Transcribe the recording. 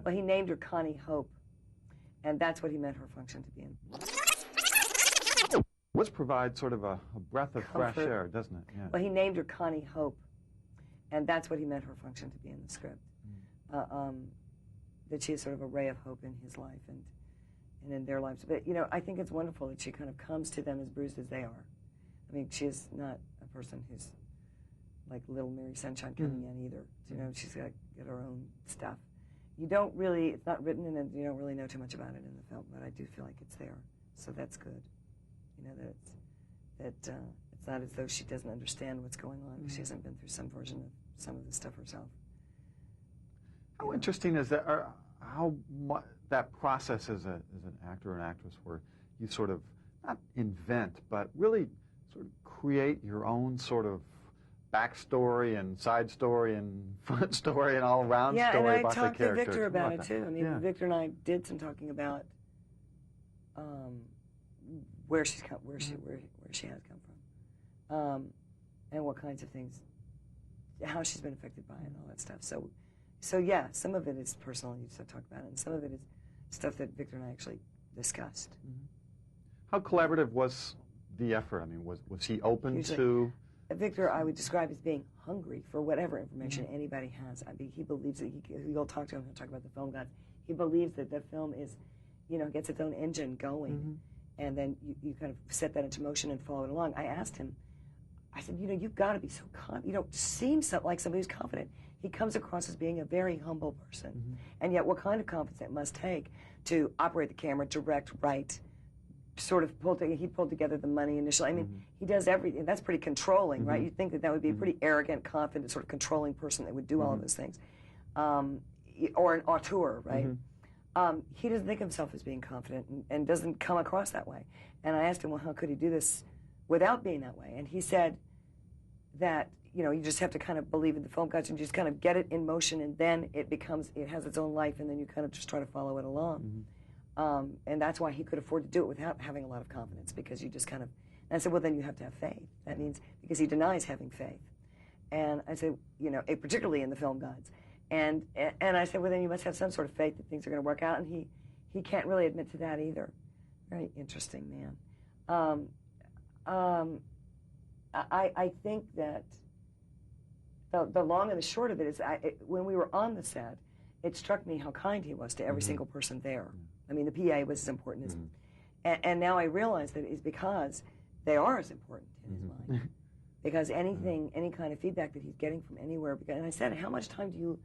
that? Well, he named her Connie Hope, and that's what he meant her function to be in. Woods provides sort of a breath of fresh air, doesn't it? Yeah. Well, he named her Connie Hope, and that's what he meant her function to be in the script. That she is sort of a ray of hope in his life and in their lives. But, you know, I think it's wonderful that she kind of comes to them as bruised as they are. I mean, she is not a person who's like little Mary Sunshine coming in either. You know, she's got to get her own stuff. You don't really, it's not written in it, you don't really know too much about it in the film, but I do feel like it's there. So that's good. You know, that it's not as though she doesn't understand what's going on because she hasn't been through some version of some of the stuff herself. How interesting is that, or how that process as an actor or an actress where you sort of, not invent, but really sort of create your own sort of backstory and side story and front story and all-around story about the character. Yeah, and I talked to Victor about it, too. I mean, yeah. Victor and I did some talking about where she has come from, and what kinds of things, how she's been affected by it and all that stuff. So yeah, some of it is personal, and you just talk about it, and some of it is stuff that Victor and I actually discussed. How collaborative was the effort? I mean, was he open Usually, to? Victor, I would describe as being hungry for whatever information anybody has. I mean, he believes that you'll talk to him. He'll talk about the film gods. He believes that the film is, you know, gets its own engine going, and then you kind of set that into motion and follow it along. I asked him. I said, you know, you've got to be so confident. You don't seem like somebody who's confident. He comes across as being a very humble person. And yet what kind of confidence it must take to operate the camera, direct, write, sort of he pulled together the money initially. I mean, he does everything. That's pretty controlling, right? You'd think that would be a pretty arrogant, confident, sort of controlling person that would do all of those things. Or an auteur, right? He doesn't think of himself as being confident and doesn't come across that way. And I asked him, well, how could he do this without being that way? And he said that, you know, you just have to kind of believe in the film gods and just kind of get it in motion, and then it has its own life, and then you kind of just try to follow it along. And that's why he could afford to do it without having a lot of confidence, because you just kind of, and I said, well, then you have to have faith. That means, because he denies having faith. And I said, you know, particularly in the film gods. And I said, well, then you must have some sort of faith that things are going to work out, and he can't really admit to that either. Very interesting man. I think that the long and the short of it is, when we were on the set, it struck me how kind he was to every single person there. I mean, the PA was as important as, and now I realize that it's because they are as important in his mind. Because any kind of feedback that he's getting from anywhere, and I said, how much time do you